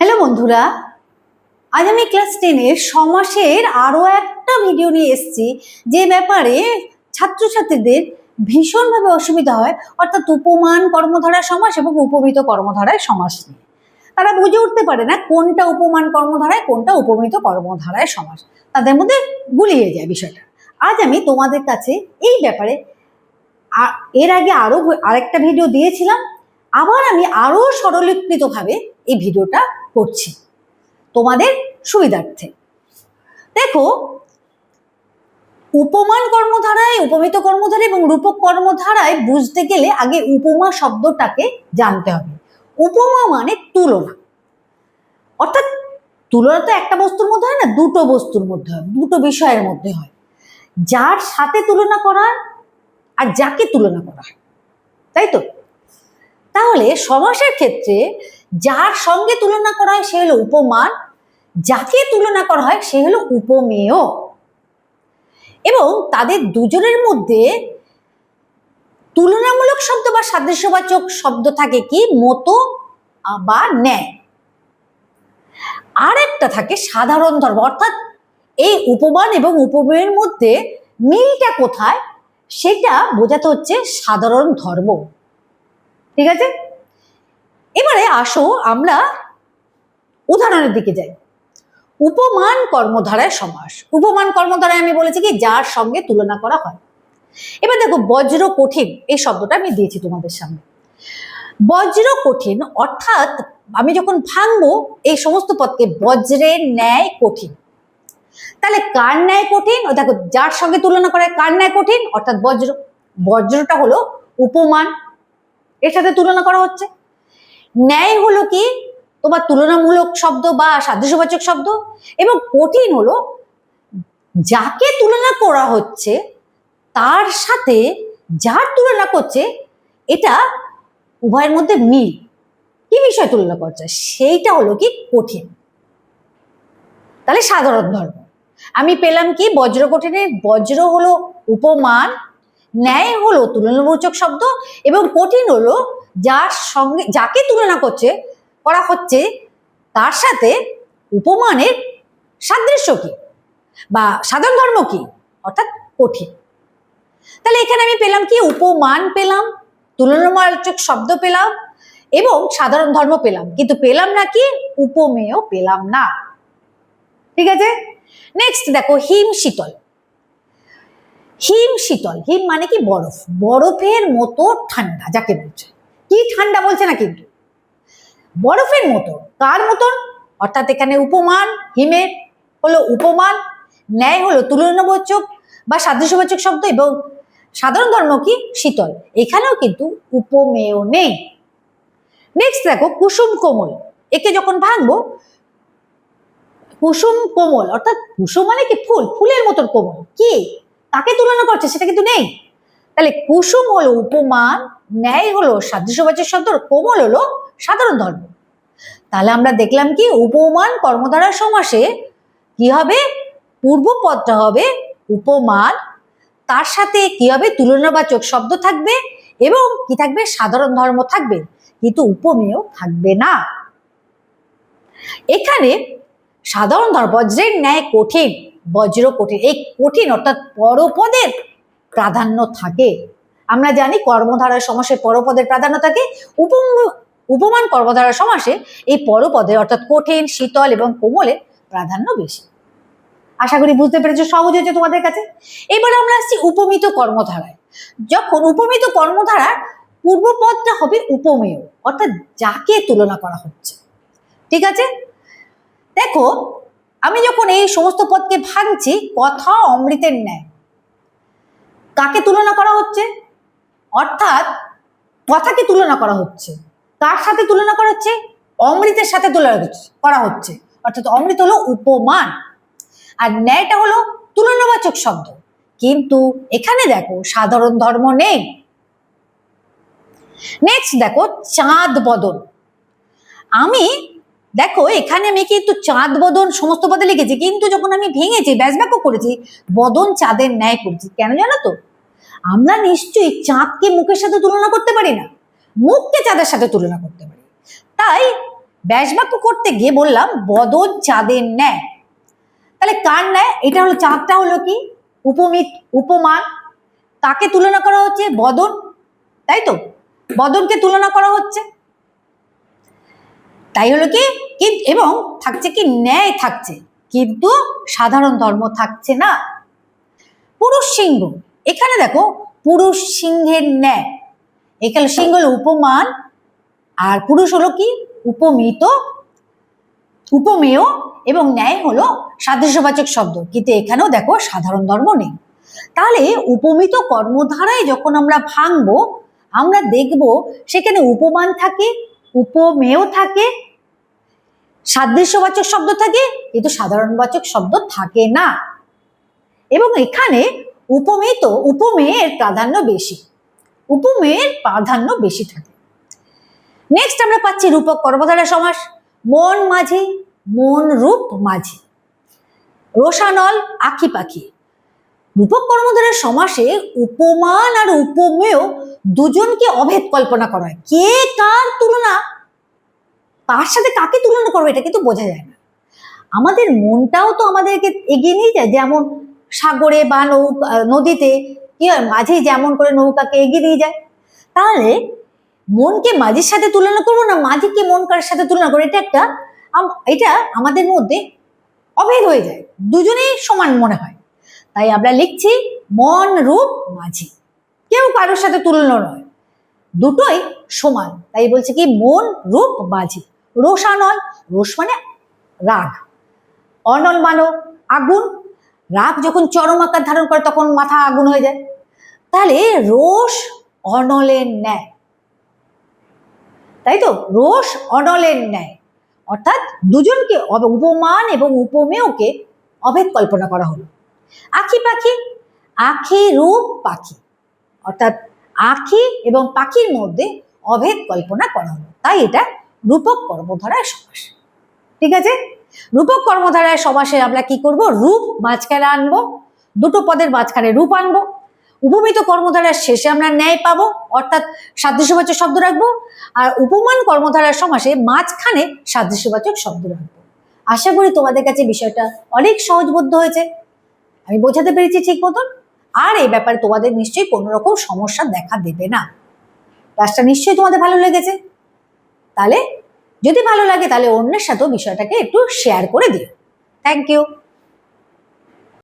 Hello বন্ধুরা, আজ আমি ক্লাস 10-এর সমাসের আরও একটা ভিডিও নিয়ে এসেছি যে ব্যাপারে ছাত্রছাত্রীদের ভীষণভাবে অসুবিধা হয়, অর্থাৎ উপমান কর্মধারয় সমাস এবং উপমিত কর্মধারয় সমাস নিয়ে। তারা বুঝে উঠতে পারে না কোনটা উপমান কর্মধারায় কোনটা উপমিত কর্মধারায় সমাস, তাদের মধ্যে গুলিয়ে যায় বিষয়টা। আজ আমি তোমাদের কাছে এই ব্যাপারে এর আগে আরেকটা ভিডিও দিয়েছিলাম, আবার আমি আরও সরলীকৃতভাবে এই ভিডিওটা করছি তোমাদের সুবিধার্থে। দেখো, উপমান কর্মধারায়, উপমিত কর্মধারায় এবং রূপক কর্মধারায় বুঝতে গেলে আগে উপমা শব্দটাকে জানতে হবে। উপমা মানে তুলনা, অর্থাৎ তুলনা তো একটা বস্তুর মধ্যে হয় না, দুটো বস্তুর মধ্যে হয়, দুটো বিষয়ের মধ্যে হয়। যার সাথে তুলনা করা আর যাকে তুলনা করা হয়, তাই তো? তাহলে সমাসের ক্ষেত্রে যার সঙ্গে তুলনা করা হয় সে হলো উপমান, যাকে তুলনা করা হয় সে হলো উপমেয়। এবং তাদের দুজনের মধ্যে তুলনামূলক শব্দ বা সাদৃশ্যবাচক শব্দ থাকে কি, মতো বা ন্যায়। আর একটা থাকে সাধারণ ধর্ম, অর্থাৎ এই উপমান এবং উপমেয়ের মধ্যে মিলটা কোথায় সেটা বোঝাতে হচ্ছে সাধারণ ধর্ম। ঠিক আছে, এবারে আসো আমরা উদাহরণের দিকে যাই। উপমান কর্মধারায় সমাস। উপমান কর্মধারায় আমি বলেছি কি যার সঙ্গে তুলনা করা হয়। এবার দেখো, বজ্র কঠিন এই শব্দটা আমি দিয়েছি তোমাদের সামনে। বজ্র কঠিন অর্থাৎ আমি যখন ভাঙবো এই সমস্ত পদকে, বজ্রের ন্যায় কঠিন, তাহলে কার ন্যায় কঠিন? দেখো, যার সঙ্গে তুলনা করা হয় কার ন্যায় কঠিন, অর্থাৎ বজ্র। বজ্রটা হলো উপমান, এর সাথে তুলনা করা হচ্ছে। ন্যায় হলো কি তোমার তুলনামূলক শব্দ বা সাদৃশ্যবাচক শব্দ, এবং কঠিন হলো যাকে তুলনা করা হচ্ছে তার সাথে যার তুলনা করছে এটা উভয়ের মধ্যে মিল, কি বিষয় তুলনা করছে সেইটা হলো কি কঠিন। তাহলে সাধারণ ধর্ম আমি পেলাম কি, বজ্র কঠিনের বজ্র হলো উপমান, ন্যায় হলো তুলনামূলক শব্দ, এবং কঠিন হলো যার সঙ্গে যাকে তুলনা করা হচ্ছে তার সাথে উপমানের সাদৃশ্য কি বা সাধারণ ধর্ম কি, অর্থাৎ কঠিন। তাহলে এখানে আমি পেলাম কি, উপমান পেলাম, তুলনামূলক শব্দ পেলাম এবং সাধারণ ধর্ম পেলাম, কিন্তু পেলাম না কি, উপমেয় পেলাম না। ঠিক আছে, নেক্সট দেখো, হিম শীতল। হিম শীতল, হিম মানে কি বরফ, বরফের মতো ঠান্ডা যাকে বলছে। কি ঠান্ডা বলছে না, কিন্তু বরফের মতো। কার মতন? অর্থাৎ এখানে উপমান, হিমের হলো উপমান, ন্যায় হলো তুলনাবাচক বা সাদৃশ্যবাচক শব্দ, এবং সাধারণ ধর্ম কি শীতল, এখানেও কিন্তু উপমেয় নেই। নেক্সট দেখো, কুসুম কোমল। একে যখন ভাঙবো, কুসুম কোমল অর্থাৎ কুসুম মানে কি ফুল, ফুলের মতন কোমল, কি তাকে তুলনা করছে সেটা কিন্তু নেই। তাহলে কুসুম হলো উপমান, ন্যায় হলো সাদৃশ্যবাচক শব্দ, কোমল হলো সাধারণ ধর্ম। তাহলে আমরা দেখলাম কি, উপমান কর্মধারয় সমাসে কি হবে, পূর্ব পদটা হবে উপমান, তার সাথে কি হবে, তুলনাবাচক শব্দ থাকবে এবং কি থাকবে, সাধারণ ধর্ম থাকবে, কিন্তু উপমেয় থাকবে না। এখানে সাধারণ ধর্ম, বজ্রের ন্যায় কঠিন, বজ্র কঠিন, এই কঠিন অর্থাৎ পরপদের প্রাধান্য থাকে। আমরা জানি কর্মধারয় সমাসে পরপদের প্রাধান্য থাকে, উপমান কর্মধারয় সমাসে এই পরপদে অর্থাৎ কঠিন, শীতল এবং কোমলের প্রাধান্য বেশি। আশা করি বুঝতে পেরেছো, সহজ হয়েছে তোমাদের কাছে। এবার আমরা আসছি উপমিত কর্মধারায়। যখন উপমিত কর্মধারার পূর্বপদটা হবে উপমেয়, অর্থাৎ যাকে তুলনা করা হচ্ছে। ঠিক আছে, দেখো আমি যখন এই সমস্ত পদকে ভাঙছি, কথা অমৃতের ন্যায়, কাকে তুলনা করা হচ্ছে, অর্থাৎ কথাকে তুলনা করা হচ্ছে, কার সাথে তুলনা করা হচ্ছে, অমৃতের সাথে তুলনা করা হচ্ছে, অর্থাৎ অমৃত হলো উপমান আর ন্যায়টা হলো তুলনাবাচক শব্দ, কিন্তু এখানে দেখো সাধারণ ধর্ম নেই। নেক্সট দেখো, চাঁদ বদন। আমি দেখো এখানে আমি কিন্তু চাঁদ বদন সমস্ত পদে লিখেছি, কিন্তু যখন আমি ভেঙেছি ব্যাসবাক্য করেছি, বদন চাঁদের ন্যায় করেছি। কেন জানো তো, আমরা নিশ্চয়ই চাঁদকে মুখের সাথে তুলনা করতে পারি না, মুখকে চাঁদের সাথে তুলনা করতে পারি। তাই ব্যাসবাক্য করতে গিয়ে বললাম বদন চাঁদের ন্যায়। তাহলে কার ন্যায়? এটা হলো চাঁদটা হলো কি উপমান, তাকে তুলনা করা হচ্ছে বদন, তাই তো, বদনকে তুলনা করা হচ্ছে, তাই হলো কি এবং থাকছে কি ন্যায় থাকছে, কিন্তু সাধারণ ধর্ম থাকছে না। পুরুষ সিংহ, এখানে দেখো পুরুষ সিংহের ন্যায়, এখানে সিংহ হলো উপমান আর পুরুষ হলো কি উপমিত, উপমেয়, এবং ন্যায় হলো সাদৃশ্যবাচক শব্দ, কিন্তু এখানেও দেখো সাধারণ ধর্ম নেই। তাহলে উপমিত কর্মধারায় যখন আমরা ভাঙবো, আমরা দেখব সেখানে উপমান থাকে, উপমেয় থাকে, সাদৃশ্যবাচক শব্দ থাকে, কিন্তু সাধারণবাচক শব্দ থাকে না। এবং এখানে উপমেয়ের প্রাধান্য বেশি, উপমেয়ের প্রাধান্য বেশি থাকে। নেক্সট আমরা পাচ্ছি রূপক কর্মধারয় সমাস। মন মাঝি, মন রূপ মাঝি, রোষানল আঁখি পাখি। রূপক কর্মধারয় সমাসে উপমান আর উপমেয় দুজনকে অভেদ কল্পনা করা হয়। কে কার তুলনা, কার সাথে কাকে তুলনা করবে এটা কিন্তু বোঝা যায় না। আমাদের মনটাও তো আমাদেরকে এগিয়ে নিয়ে যায়, যেমন সাগরে বা নদীতে কি হয়, মাঝি যেমন করে নৌকাকে এগিয়ে দিয়ে যায়। তাহলে মনকে মাঝির সাথে তুলনা করবো না মাঝিকে মন কার সাথে তুলনা করবো, এটা আমাদের মধ্যে অভেদ হয়ে যায়, দুজনেই সমান মনে হয়। তাই আমরা লিখছি মন রূপ মাঝি, কেউ কারোর সাথে তুলনা নয়, দুটোই সমান। তাই বলছে কি মন রূপ মাঝি। রোষানল, রোষ মানে রাগ, অনল মানে আগুন, রাগ যখন চরম আকার ধারণ করে তখন মাথা আগুন হয়ে যায়। তাহলে রোষ অনলের ন্যায়, তাই তো, রোষ অনলের ন্যায়, অর্থাৎ দুজনকে উপমান এবং উপমেয়কে অভেদ কল্পনা করা হলো। আঁখি পাখি, আঁখি রূপ পাখি, অর্থাৎ আঁখি এবং পাখির মধ্যে অভেদ কল্পনা করা হলো, তাই এটা রূপক কর্মধারয় সমাস। ঠিক আছে, রূপক কর্মধারয় সমাসে আমরা কি করব, রূপ মাঝখানে আনবো, দুটো পদের মাঝখানে রূপ আনবো। উপমিত কর্মধারার শেষে আমরা ন্যায় পাবো, অর্থাৎ সাদৃশ্যবাচক শব্দ রাখবো, আর উপমান কর্মধারার সমাসে মাঝখানে সাদৃশ্যবাচক শব্দ রাখবো। আশা করি তোমাদের কাছে বিষয়টা অনেক সহজবোধ্য হয়েছে, আমি বোঝাতে পেরেছি ঠিক মতন, আর এই ব্যাপারে তোমাদের নিশ্চয়ই কোনো রকম সমস্যা দেখা দেবে না। ক্লাসটা নিশ্চয়ই তোমাদের ভালো লেগেছে। তাহলে যদি ভালো লাগে তাহলে অন্যের সাথেও বিষয়টাকে একটু শেয়ার করে দিও। Thank you.